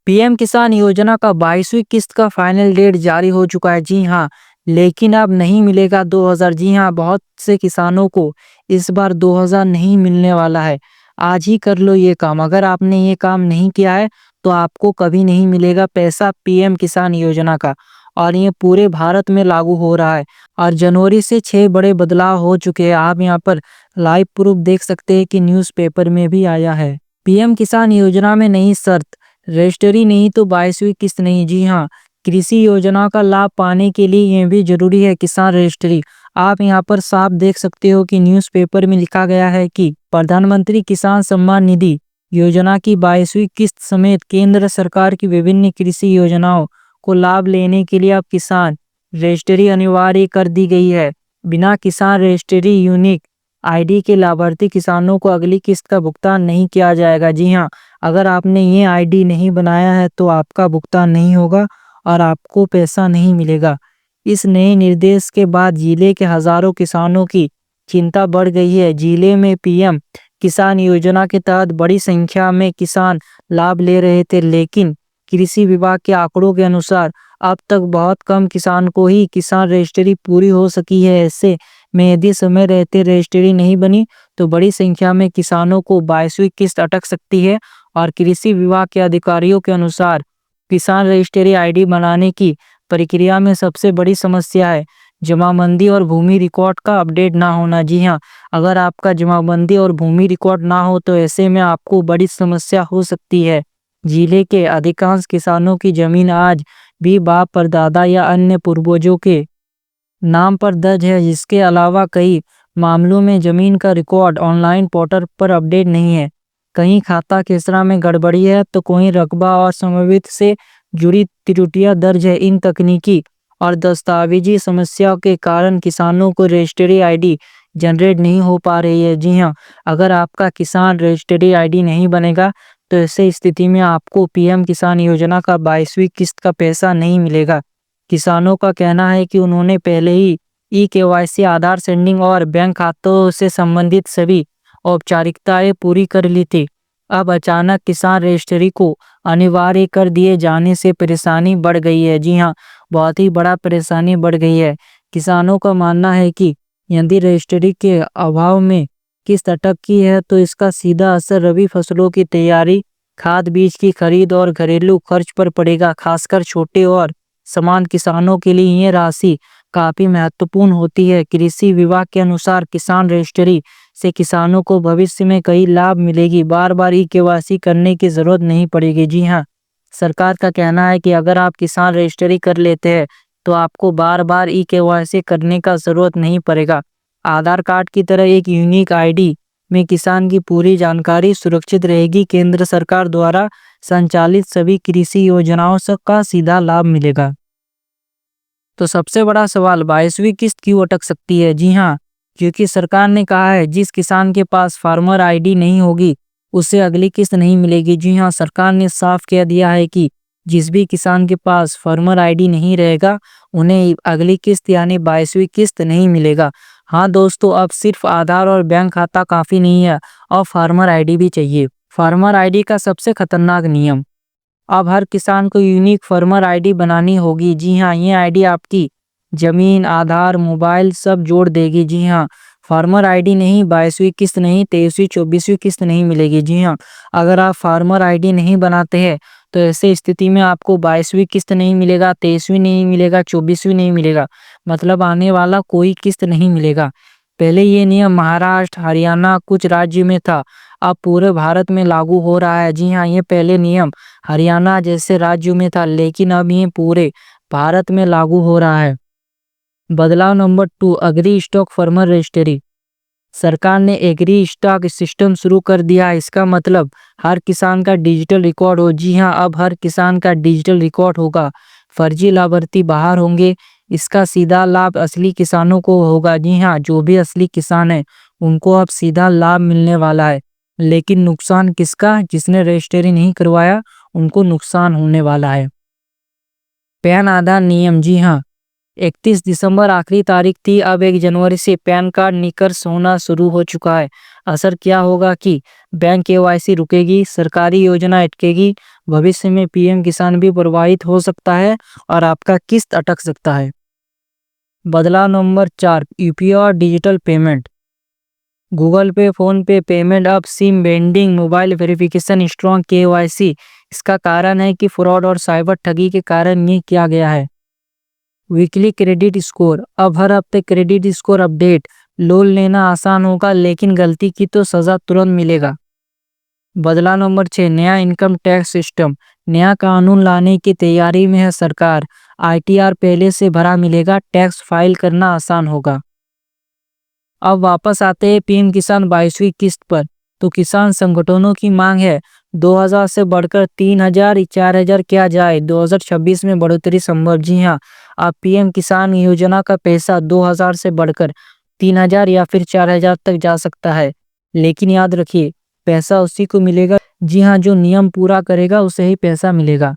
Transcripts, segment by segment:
PM किसान योजना का 22वीं किस्त का फाइनल डेट जारी हो चुका है। जी हाँ, लेकिन अब नहीं मिलेगा 2000। जी हाँ, बहुत से किसानों को इस बार 2000 नहीं मिलने वाला है। आज ही कर लो ये काम। अगर आपने ये काम नहीं किया है तो आपको कभी नहीं मिलेगा पैसा पीएम किसान योजना का। और ये पूरे भारत में लागू हो रहा है और जनवरी से 6 बड़े बदलाव हो चुके हैं। आप यहाँ पर लाइव प्रूफ देख सकते हैं कि न्यूज़पेपर में भी आया है। पीएम किसान योजना में नई शर्त, रजिस्ट्री नहीं तो 22वीं किस्त नहीं। जी हाँ, कृषि योजना का लाभ पाने के लिए ये भी जरूरी है किसान रजिस्ट्री। आप यहाँ पर साफ देख सकते हो कि न्यूज़पेपर में लिखा गया है कि प्रधानमंत्री किसान सम्मान निधि योजना की 22वीं किस्त समेत केंद्र सरकार की विभिन्न कृषि योजनाओं को लाभ लेने के लिए अब किसान रजिस्ट्री अनिवार्य कर दी गई है। बिना किसान रजिस्ट्री यूनिक आईडी के लाभार्थी किसानों को अगली किस्त का भुगतान नहीं किया जाएगा। जी हाँ, अगर आपने ये आईडी नहीं बनाया है तो आपका भुगतान नहीं होगा और आपको पैसा नहीं मिलेगा। इस नए निर्देश के बाद जिले के हजारों किसानों की चिंता बढ़ गई है। जिले में पीएम किसान योजना के तहत बड़ी संख्या में किसान लाभ ले रहे थे, लेकिन कृषि विभाग के आंकड़ों के अनुसार अब तक बहुत कम किसान को ही किसान रजिस्ट्री पूरी हो सकी है। ऐसे में यदि समय रहते रजिस्ट्री नहीं बनी तो बड़ी संख्या में किसानों को 22वीं किस्त अटक सकती है। और कृषि विभाग के अधिकारियों के अनुसार किसान रजिस्ट्री आईडी बनाने की प्रक्रिया में सबसे बड़ी समस्या है जमाबंदी और भूमि रिकॉर्ड का अपडेट ना होना। जी हाँ, अगर आपका जमाबंदी और भूमि रिकॉर्ड ना हो तो ऐसे में आपको बड़ी समस्या हो सकती है। जिले के अधिकांश किसानों की जमीन आज भी बाप परदादा या अन्य पूर्वजों के नाम पर दर्ज है। इसके अलावा कई मामलों में जमीन का रिकॉर्ड ऑनलाइन पोर्टल पर अपडेट नहीं है। कहीं खाता खेसरा में गड़बड़ी है तो कोई रकबा और समवित से जुड़ी त्रुटियां दर्ज है। इन तकनीकी और दस्तावेजी समस्याओं के कारण किसानों को रजिस्ट्री आईडी जनरेट नहीं हो पा रही है। जी हाँ, अगर आपका किसान रजिस्ट्री आईडी नहीं बनेगा तो ऐसे स्थिति में आपको पीएम किसान योजना का 22वीं किस्त का पैसा नहीं मिलेगा। किसानों का कहना है कि उन्होंने पहले ही ई-केवाईसी, आधार सेंडिंग और बैंक खातों से संबंधित सभी औपचारिकताएं पूरी कर ली थी। अब अचानक किसान रजिस्ट्री को अनिवार्य कर दिए जाने से परेशानी बढ़ गई है। जी हाँ, बहुत ही बड़ा परेशानी बढ़ गई है। किसानों का मानना है कि यदि रजिस्ट्री के अभाव में किस्त अटकी है तो इसका सीधा असर रबी फसलों की तैयारी, खाद बीज की खरीद और घरेलू खर्च पर पड़ेगा। खासकर छोटे और समान किसानों के लिए ये राशि काफी महत्वपूर्ण होती है। कृषि विभाग के अनुसार किसान रजिस्ट्री से किसानों को भविष्य में कई लाभ मिलेगी। बार बार ई-केवाईसी करने की जरूरत नहीं पड़ेगी। जी हाँ, सरकार का कहना है कि अगर आप किसान रजिस्ट्री कर लेते हैं तो आपको बार बार ई-केवाईसी करने का जरूरत नहीं पड़ेगा। आधार कार्ड की तरह एक यूनिक आईडी में किसान की पूरी जानकारी सुरक्षित रहेगी। केंद्र सरकार द्वारा संचालित सभी कृषि योजनाओं का सीधा लाभ मिलेगा। तो सबसे बड़ा सवाल, 22वीं किस्त क्यों अटक सकती है? जी हाँ, क्योंकि सरकार ने कहा है जिस किसान के पास फार्मर आईडी नहीं होगी उसे अगली किस्त नहीं मिलेगी। जी हाँ, सरकार ने साफ कह दिया है कि जिस भी किसान के पास फार्मर आईडी नहीं रहेगा उन्हें अगली किस्त यानी 22वीं किस्त नहीं मिलेगा। हाँ दोस्तों, अब सिर्फ आधार और बैंक खाता काफ़ी नहीं है, अब फार्मर आईडी भी चाहिए। फार्मर आईडी का सबसे खतरनाक नियम, अब हर किसान को यूनिक फार्मर आईडी बनानी होगी। जी हाँ, ये आईडी आपकी जमीन, आधार, मोबाइल सब जोड़ देगी। जी हाँ, फार्मर आईडी नहीं, 22वीं किस्त नहीं, 23वीं 24वीं किस्त नहीं मिलेगी। जी हाँ, अगर आप फार्मर आईडी नहीं बनाते हैं तो ऐसे स्थिति में आपको 22वीं किस्त नहीं मिलेगा, 23वीं नहीं मिलेगा, 24वीं नहीं मिलेगा, मतलब आने वाला कोई किस्त नहीं मिलेगा। पहले ये नियम महाराष्ट्र, हरियाणा, कुछ राज्य में था, अब पूरे भारत में लागू हो रहा है। जी हाँ, ये पहले नियम हरियाणा जैसे राज्यों में था, लेकिन अब ये पूरे भारत में लागू हो रहा है। बदलाव number 2, agri stock farmer registry. सरकार ने एग्री स्टॉक सिस्टम शुरू कर दिया। इसका मतलब हर किसान का डिजिटल रिकॉर्ड हो। जी हाँ, अब हर किसान का डिजिटल रिकॉर्ड होगा, फर्जी लाभार्थी बाहर होंगे। इसका सीधा लाभ असली किसानों को होगा। जी हाँ, जो भी असली किसान है उनको अब सीधा लाभ मिलने वाला है। लेकिन नुकसान किसका? जिसने रजिस्ट्री नहीं करवाया उनको नुकसान होने वाला है। पैन आधार नियम, जी हाँ, 31 दिसंबर आखिरी तारीख थी। अब 1 जनवरी से पैन कार्ड निकर्ष होना शुरू हो चुका है। असर क्या होगा कि बैंक केवाईसी रुकेगी, सरकारी योजना अटकेगी, भविष्य में पीएम किसान भी प्रभावित हो सकता है और आपका किस्त अटक सकता है। बदलाव नंबर 4, यूपीआई और डिजिटल पेमेंट। गूगल पे, फोन पे पेमेंट अब SIM vending, mobile verification, strong KYC. इसका कारण है कि फ्रॉड और साइबर ठगी के कारण ये किया गया है। वीकली क्रेडिट स्कोर, अब हर हफ्ते क्रेडिट स्कोर अपडेट। लोन लेना आसान होगा लेकिन गलती की तो सजा तुरंत मिलेगा। बदलाव नंबर 6, नया इनकम टैक्स सिस्टम। नया कानून लाने की तैयारी में है सरकार। आईटीआर पहले से भरा मिलेगा, टैक्स फाइल करना आसान होगा। अब वापस आते हैं पीएम किसान 22वीं किस्त पर। तो किसान संगठनों की मांग है 2000 से बढ़कर 3000 4000 किया जाए। 2026 में बढ़ोतरी संभव। जी हाँ, अब पीएम किसान योजना का पैसा 2000 से बढ़कर 3000 या फिर 4000 तक जा सकता है। लेकिन याद रखिए, पैसा उसी को मिलेगा, जी हाँ, जो नियम पूरा करेगा उसे ही पैसा मिलेगा।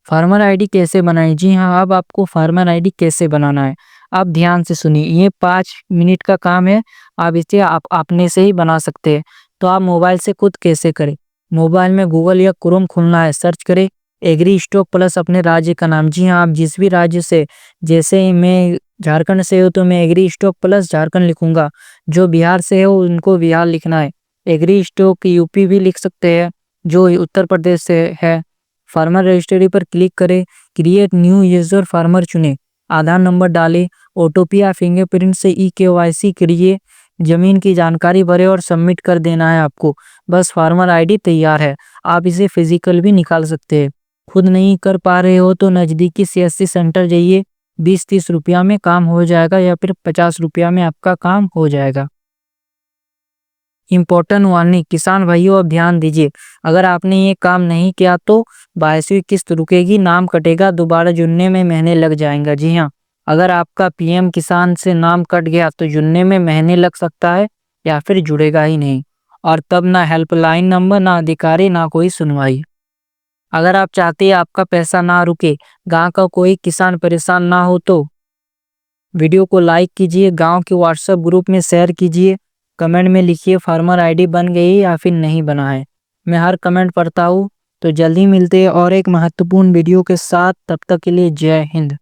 फार्मर आईडी कैसे बनाएं? जी हाँ, अब आपको फार्मर आईडी कैसे बनाना है, आप ध्यान से सुनिए। ये 5 मिनट का काम है, आप इसे आप अपने से ही बना सकते हैं। तो आप मोबाइल से खुद कैसे करें? मोबाइल में गूगल या क्रोम खोलना है, सर्च करें एग्री स्टॉक प्लस अपने राज्य का नाम। जी हाँ, आप जिस भी राज्य से, जैसे मैं झारखंड से हूँ तो मैं एग्री स्टॉक प्लस झारखंड लिखूंगा। जो बिहार से हो उनको बिहार लिखना है। एग्री स्टॉक यूपी भी लिख सकते हैं, जो उत्तर प्रदेश से है। फार्मर रजिस्ट्री पर क्लिक करें, क्रिएट न्यू यूजर फार्मर चुनें, आधार नंबर डालें, ओटीपी या फिंगरप्रिंट से केवाईसी करिए, जमीन की जानकारी भरें और सबमिट कर देना है आपको। बस फार्मर आईडी तैयार है। आप इसे फिजिकल भी निकाल सकते हैं। खुद नहीं कर पा रहे हो तो नज़दीकी सीएससी सेंटर जाइए, 20-30 रुपया में काम हो जाएगा या फिर 50 रुपया में आपका काम हो जाएगा। इम्पोर्टेंट वार्निंग, किसान भाइयों अब ध्यान दीजिए, अगर आपने ये काम नहीं किया तो 22वीं किस्त रुकेगी, नाम कटेगा, दोबारा जुड़ने में महीने लग जाएंगे। जी हाँ, अगर आपका पीएम किसान से नाम कट गया तो जुड़ने में महीने लग सकता है या फिर जुड़ेगा ही नहीं, और तब ना हेल्पलाइन नंबर, ना अधिकारी, ना कोई सुनवाई। अगर आप चाहते हैं आपका पैसा ना रुके, गांव का कोई किसान परेशान ना हो, तो वीडियो को लाइक कीजिए, गांव के व्हाट्सएप ग्रुप में शेयर कीजिए, कमेंट में लिखिए फार्मर आईडी बन गई या फिर नहीं बना है। मैं हर कमेंट पढ़ता हूँ। तो जल्दी मिलते हैं और एक महत्वपूर्ण वीडियो के साथ, तब तक के लिए जय हिंद।